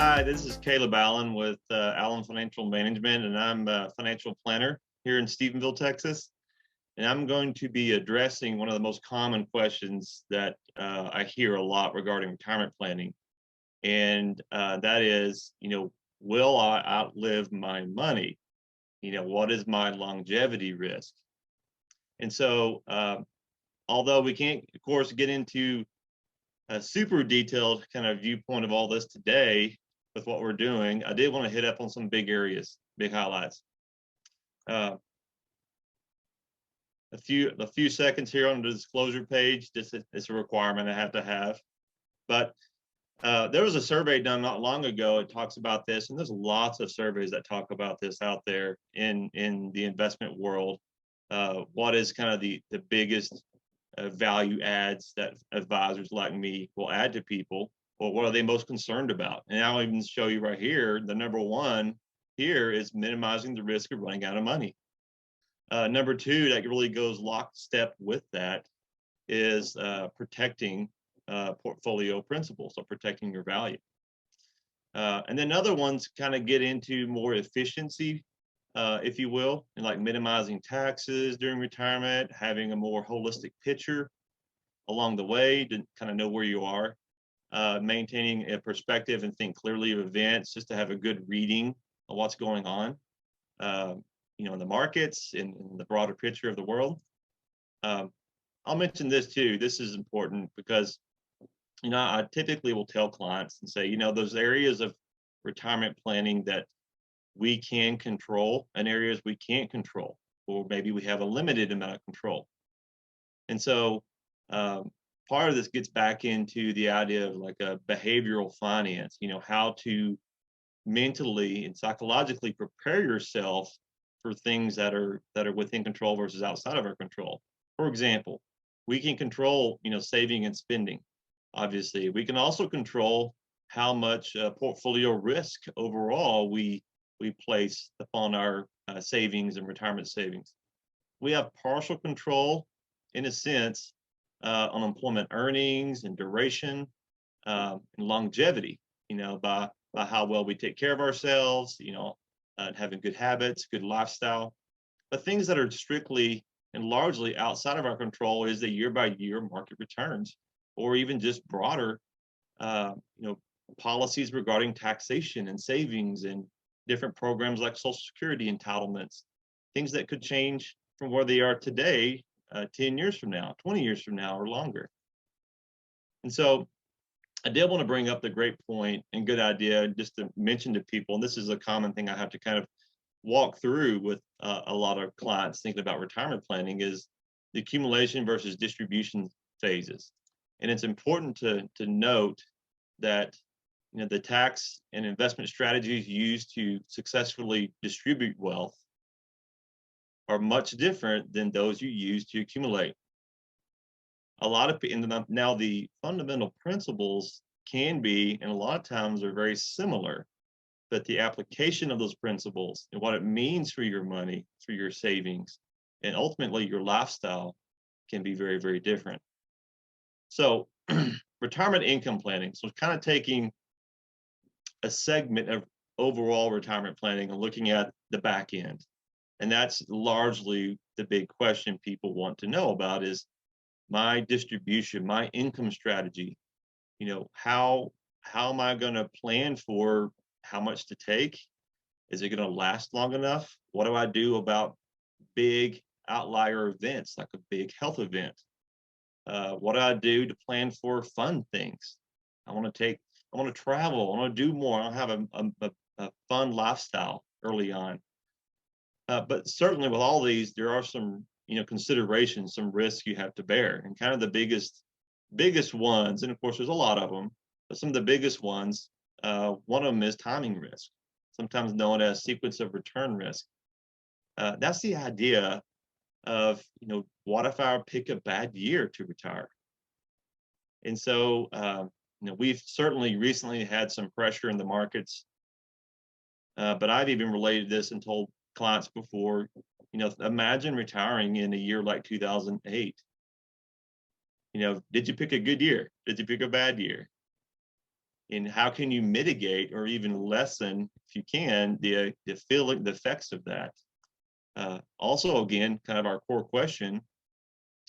Hi, this is Caleb Allen with Allen Financial Management, and I'm a financial planner here in Stephenville, Texas. And I'm going to be addressing one of the most common questions that I hear a lot regarding retirement planning. And that is, will I outlive my money? What is my longevity risk? And so, although we can't, of course, get into a super detailed kind of viewpoint of all this today with what we're doing, I did want to hit up on some big areas, big highlights. A few seconds here on the disclosure page. This is a requirement I have to have. But there was a survey done not long ago. It talks about this, and there's lots of surveys that talk about this out there in the investment world. What is kind of the biggest value adds that advisors like me will add to people? Well, what are they most concerned about? And I'll even show you right here, the number one here is minimizing the risk of running out of money. Number two, that really goes lockstep with that, is protecting portfolio principles, so protecting your value. And then other ones kind of get into more efficiency, if you will, and like minimizing taxes during retirement, having a more holistic picture along the way to kind of know where you are, maintaining a perspective and think clearly of events, just to have a good reading of what's going on, in the markets, in the broader picture of the world. I'll mention this too. This is important because, I typically will tell clients and say, those areas of retirement planning that we can control and areas we can't control, or maybe we have a limited amount of control. And so part of this gets back into the idea of like a behavioral finance, how to mentally and psychologically prepare yourself for things that are within control versus outside of our control. For example, we can control, saving and spending. Obviously, we can also control how much portfolio risk overall we place upon our savings and retirement savings. We have partial control, in a sense, on employment earnings and duration and longevity. By how well we take care of ourselves, having good habits, good lifestyle. But things that are strictly and largely outside of our control is the year-by-year market returns, or even just broader, policies regarding taxation and savings and different programs like Social Security entitlements, things that could change from where they are today, 10 years from now, 20 years from now, or longer. And so I did want to bring up the great point and good idea just to mention to people, and this is a common thing I have to kind of walk through with a lot of clients thinking about retirement planning, is the accumulation versus distribution phases. And it's important to note that the tax and investment strategies used to successfully distribute wealth are much different than those you use to accumulate. A lot of people, now the fundamental principles can be, and a lot of times are very similar, but the application of those principles and what it means for your money, for your savings, and ultimately your lifestyle can be very, very different. So retirement income planning, so kind of taking a segment of overall retirement planning and looking at the back end. And that's largely the big question people want to know about, is my distribution, my income strategy. How am I going to plan for how much to take? Is it going to last long enough? What do I do about big outlier events, like a big health event? What do I do to plan for fun things? I want to travel. I want to do more. I want to have a fun lifestyle early on. But certainly with all these, there are some, considerations, some risks you have to bear. And kind of the biggest ones, and of course there's a lot of them, but some of the biggest ones, one of them is timing risk, sometimes known as sequence of return risk. That's the idea of, what if I pick a bad year to retire? And so, we've certainly recently had some pressure in the markets, but I've even related this and told clients before, imagine retiring in a year like 2008. Did you pick a good year? Did you pick a bad year? And how can you mitigate or even lessen, if you can, the feeling, the effects of that? Also, again, kind of our core question,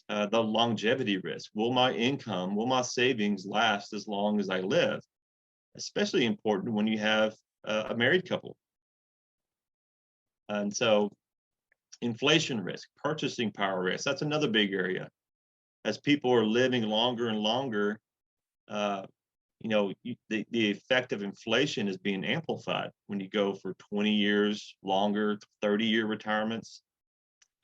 the longevity risk. Will my income, will my savings last as long as I live? Especially important when you have a married couple. And so inflation risk, purchasing power risk, that's another big area. As people are living longer and longer, the effect of inflation is being amplified when you go for 20 years longer, 30-year retirements,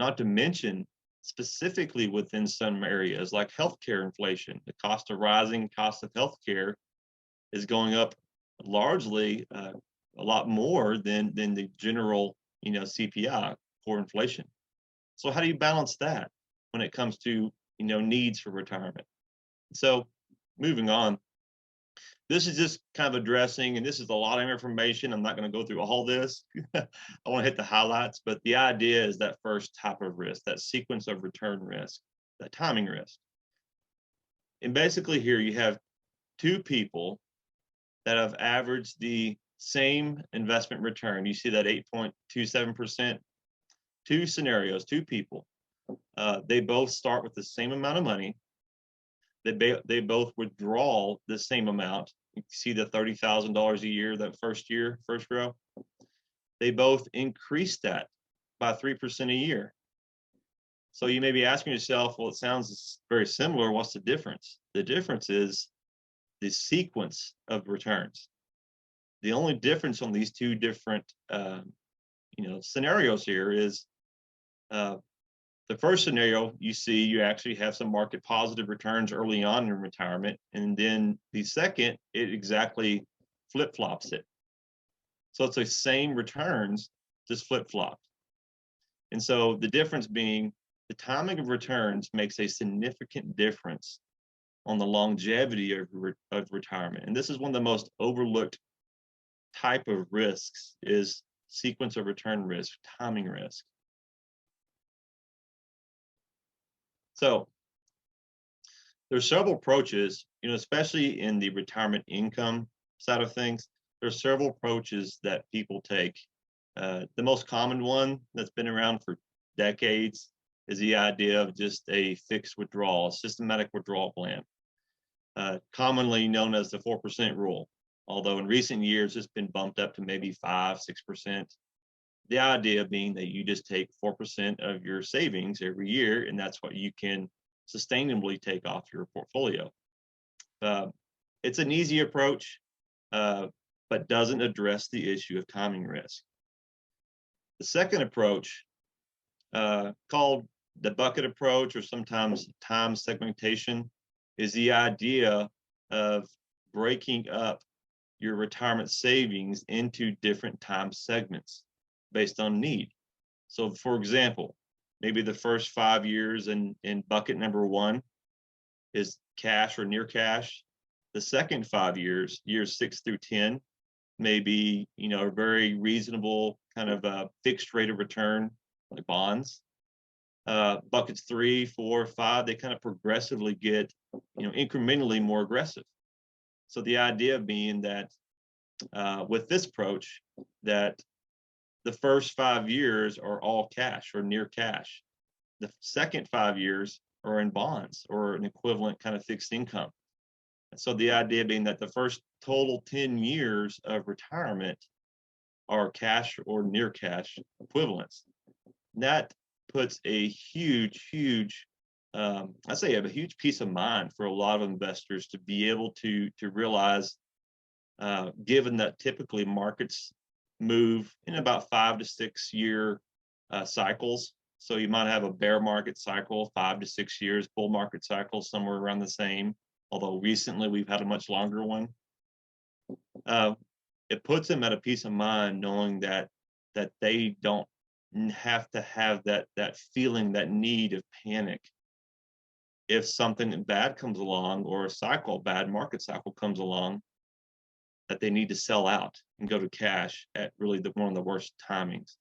not to mention specifically within some areas like healthcare inflation. The cost of healthcare is going up largely a lot more than the general, CPI, core inflation. So how do you balance that when it comes to, needs for retirement? So moving on, this is just kind of addressing, and this is a lot of information. I'm not going to go through all this. I want to hit the highlights, but the idea is that first type of risk, that sequence of return risk, that timing risk. And basically here you have two people that have averaged the same investment return. You see that 8.27%. Two scenarios, two people. They both start with the same amount of money. They both withdraw the same amount. You see the $30,000 a year, that first row. They both increase that by 3% a year. So you may be asking yourself, well, it sounds very similar. What's the difference? The difference is the sequence of returns. The only difference on these two different scenarios here is the first scenario, you actually have some market positive returns early on in retirement. And then the second, it exactly flip-flops it. So it's the same returns, just flip-flopped. And so the difference being the timing of returns makes a significant difference on the longevity of retirement. And this is one of the most overlooked type of risks, is sequence of return risk, timing risk. So there's several approaches, especially in the retirement income side of things. There's several approaches that people take. The most common one that's been around for decades is the idea of just a fixed withdrawal, a systematic withdrawal plan, commonly known as the 4% rule. Although in recent years, it's been bumped up to maybe 5-6%. The idea being that you just take 4% of your savings every year, and that's what you can sustainably take off your portfolio. It's an easy approach, but doesn't address the issue of timing risk. The second approach, called the bucket approach, or sometimes time segmentation, is the idea of breaking up your retirement savings into different time segments based on need. So for example, maybe the first 5 years in bucket number 1 is cash or near cash. The second 5 years, years 6 through 10, may be, a very reasonable kind of a fixed rate of return, like bonds. Buckets 3, 4, 5, they kind of progressively get, incrementally more aggressive. So the idea being that with this approach, that the first 5 years are all cash or near cash. The second 5 years are in bonds or an equivalent kind of fixed income. And so the idea being that the first total 10 years of retirement are cash or near cash equivalents. And that puts a huge, I say a huge peace of mind for a lot of investors to be able to realize, given that typically markets move in about 5 to 6 year cycles. So you might have a bear market cycle, 5 to 6 years, bull market cycle, somewhere around the same. Although recently we've had a much longer one. It puts them at a peace of mind knowing that they don't have to have that feeling, that need of panic if something bad comes along, or a bad market cycle comes along, that they need to sell out and go to cash at really one of the worst timings.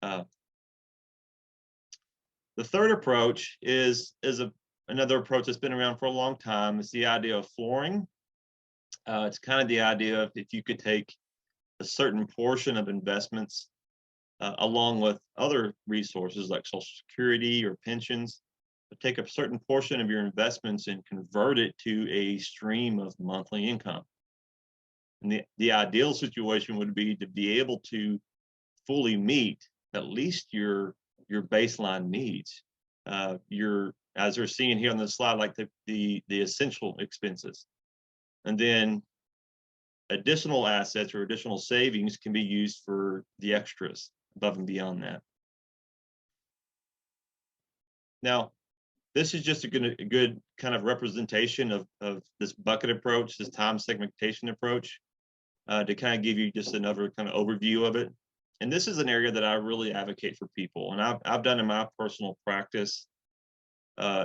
The third approach is another approach that's been around for a long time. It's the idea of flooring. It's kind of the idea of if you could take a certain portion of investments along with other resources like Social Security or pensions, but take a certain portion of your investments and convert it to a stream of monthly income. And the ideal situation would be to be able to fully meet at least your baseline needs. As we're seeing here on the slide, like the essential expenses. And then additional assets or additional savings can be used for the extras above and beyond that. Now, this is just a good kind of representation of this bucket approach, this time segmentation approach, to kind of give you just another kind of overview of it. And this is an area that I really advocate for people, and I've done in my personal practice,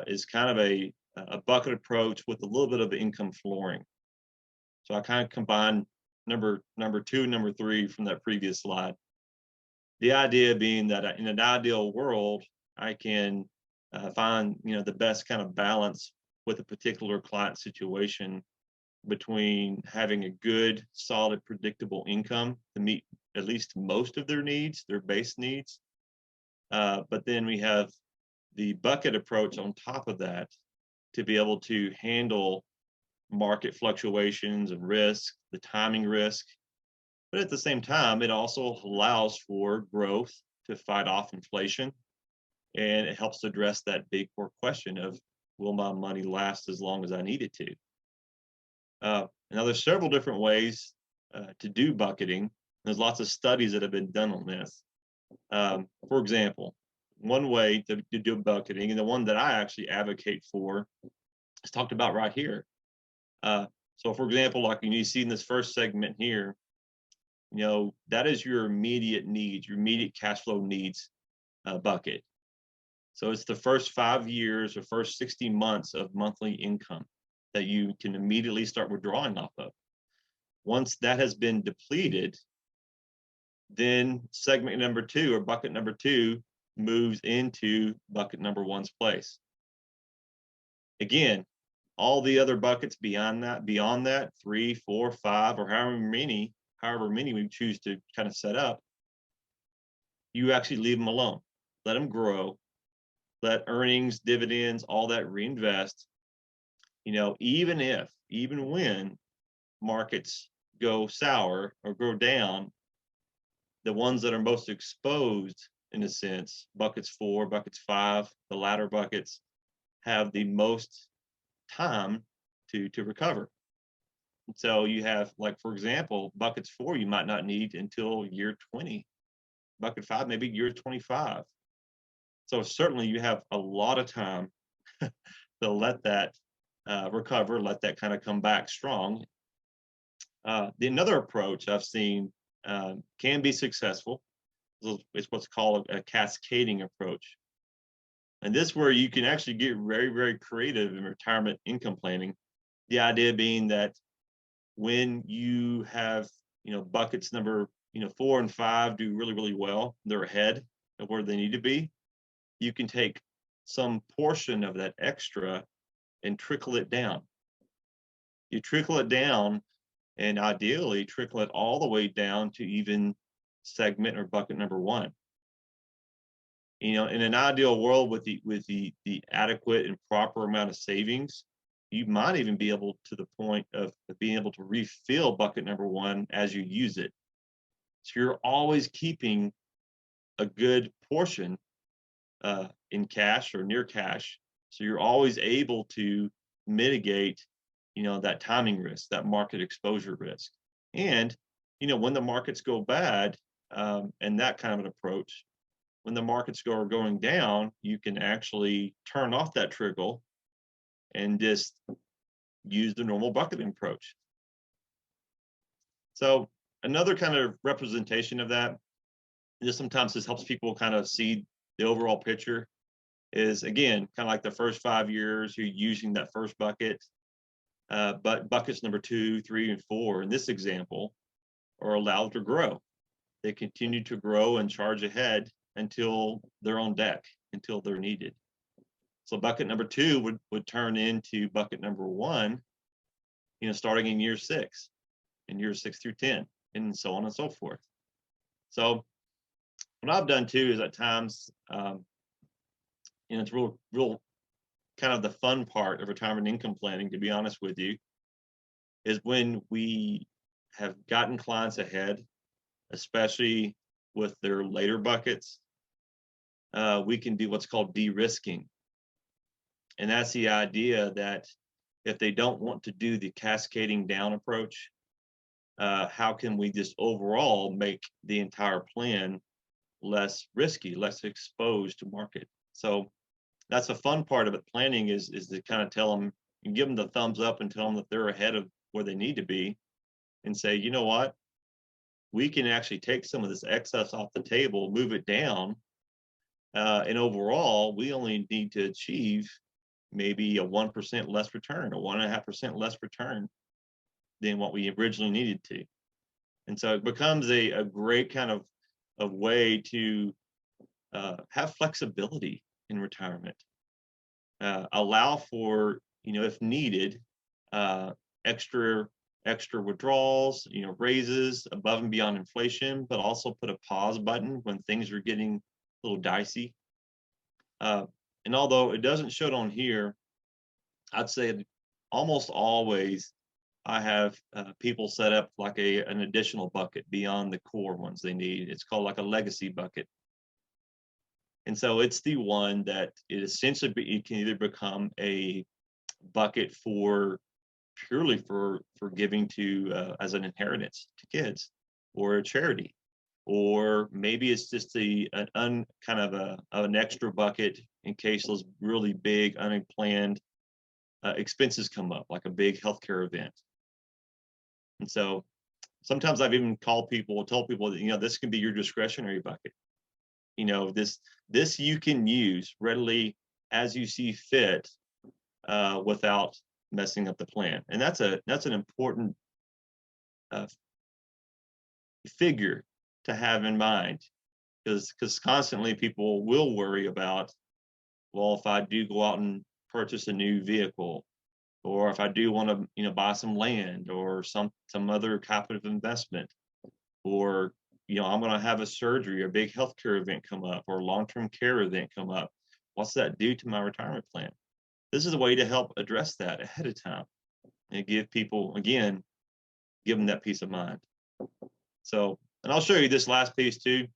is kind of a bucket approach with a little bit of income flooring. So I kind of combine number 2 and number 3 from that previous slide. The idea being that in an ideal world, I can find the best kind of balance with a particular client situation between having a good, solid, predictable income to meet at least most of their needs, their base needs. But then we have the bucket approach on top of that to be able to handle market fluctuations and risk, the timing risk. But at the same time, it also allows for growth to fight off inflation. And it helps to address that big core question of, will my money last as long as I need it to? Now, there's several different ways to do bucketing. There's lots of studies that have been done on this. For example, one way to do bucketing, and the one that I actually advocate for, is talked about right here. So, for example, like you see in this first segment here, that is your immediate needs, your immediate cash flow needs bucket. So it's the first 5 years or first 60 months of monthly income that you can immediately start withdrawing off of. Once that has been depleted, then segment number 2 or bucket number 2 moves into bucket number 1's place. Again, all the other buckets beyond that, 3, 4, 5, or however many we choose to kind of set up, you actually leave them alone. Let them grow. Let earnings, dividends, all that reinvest. Even when markets go sour or go down, the ones that are most exposed, in a sense, buckets 4, buckets 5, the latter buckets, have the most time to recover. And so you have, like, for example, buckets 4 you might not need until year 20. Bucket 5 maybe year 25. So certainly you have a lot of time to let that recover, let that kind of come back strong. Another approach I've seen can be successful is what's called a cascading approach. And this is where you can actually get very, very creative in retirement income planning. The idea being that when you have, buckets number, 4 and 5 do really, really well, they're ahead of where they need to be. You can take some portion of that extra and trickle it down. You trickle it down, and ideally trickle it all the way down to even segment or bucket number 1. In an ideal world with the adequate and proper amount of savings, you might even be able to the point of being able to refill bucket number 1 as you use it. So you're always keeping a good portion in cash or near cash. So you're always able to mitigate, that timing risk, that market exposure risk. And, when the markets go bad, and that kind of an approach, when the markets are going down, you can actually turn off that trickle and just use the normal bucketing approach. So another kind of representation of that, just sometimes this helps people kind of see the overall picture, is again, kind of like the first 5 years, you're using that first bucket, but buckets number 2, 3, and 4 in this example are allowed to grow. They continue to grow and charge ahead until they're on deck, until they're needed. So bucket number 2 would turn into bucket number 1 starting in year 6, and years 6 through 10, and so on and so forth. So what I've done too is at times, it's real kind of the fun part of retirement income planning, to be honest with you, is when we have gotten clients ahead, especially with their later buckets, we can do what's called de-risking. And that's the idea that if they don't want to do the cascading down approach, how can we just overall make the entire plan less risky, less exposed to market? So that's a fun part of it. Planning is to kind of tell them, and give them the thumbs up and tell them that they're ahead of where they need to be, and say, you know what, we can actually take some of this excess off the table, move it down, and overall, we only need to achieve maybe a 1% less return, or 1.5% less return than what we originally needed to. And so it becomes a great kind of a way to have flexibility in retirement, allow for, if needed, extra withdrawals, raises above and beyond inflation, but also put a pause button when things are getting a little dicey. And although it doesn't show it on here, I'd say almost always I have people set up like an additional bucket beyond the core ones they need. It's called like a legacy bucket. And so it's the one that it can either become a bucket purely for giving to as an inheritance to kids, or a charity, or maybe it's just an extra bucket in case those really big unplanned expenses come up, like a big healthcare event. And so sometimes I've even told people that, this can be your discretionary bucket. This you can use readily as you see fit, without messing up the plan. And that's an important figure to have in mind, because constantly people will worry about, well, if I do go out and purchase a new vehicle, or if I do want to buy some land, or some other type of investment, or I'm going to have a surgery or a big healthcare event come up, or a long-term care event come up, what's that do to my retirement plan? This is a way to help address that ahead of time and give people, again, give them that peace of mind. So, and I'll show you this last piece too.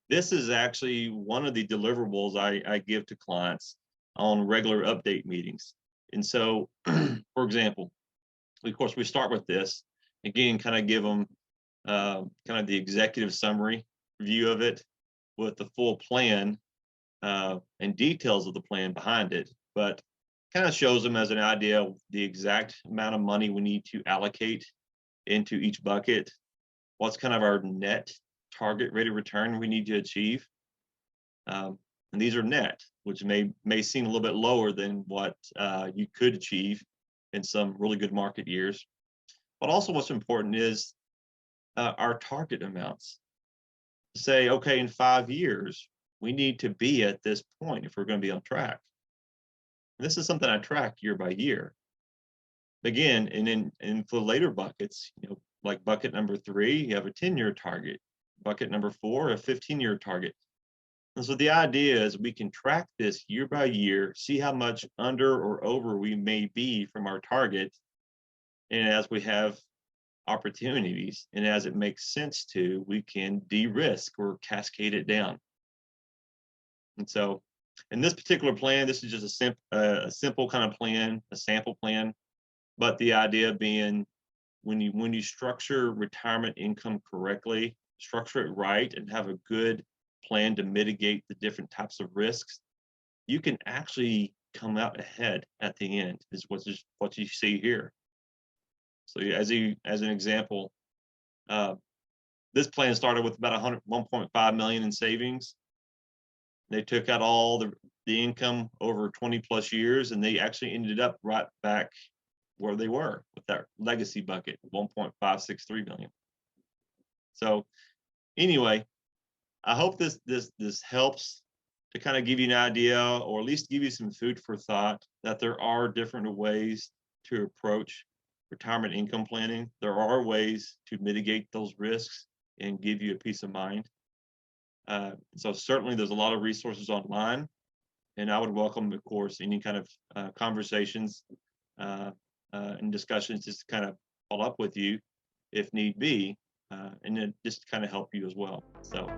This is actually one of the deliverables I give to clients on regular update meetings. And so, for example, of course, we start with this, again, kind of give them kind of the executive summary view of it with the full plan and details of the plan behind it, but kind of shows them as an idea of the exact amount of money we need to allocate into each bucket, what's kind of our net target rate of return we need to achieve. And these are net, which may seem a little bit lower than what you could achieve in some really good market years. But also what's important is our target amounts. Say, okay, in 5 years, we need to be at this point if we're going to be on track. And this is something I track year by year. Again, and for later buckets, like bucket number 3, you have a 10-year target. Bucket number 4, a 15-year target. And so the idea is we can track this year by year, see how much under or over we may be from our target. And as we have opportunities and as it makes sense to, we can de-risk or cascade it down. And so in this particular plan, this is just a simple kind of plan, a sample plan. But the idea being, when you structure retirement income correctly, structure it right, and have a good plan to mitigate the different types of risks, you can actually come out ahead at the end, is what you see here. So as an example, this plan started with about 1.5 million in savings. They took out all the income over 20 plus years, and they actually ended up right back where they were with that legacy bucket, 1.563 million. So anyway, I hope this helps to kind of give you an idea, or at least give you some food for thought, that there are different ways to approach retirement income planning, there are ways to mitigate those risks and give you a peace of mind. So certainly there's a lot of resources online, and I would welcome, of course, any kind of conversations and discussions just to kind of follow up with you if need be, and then just kind of help you as well. So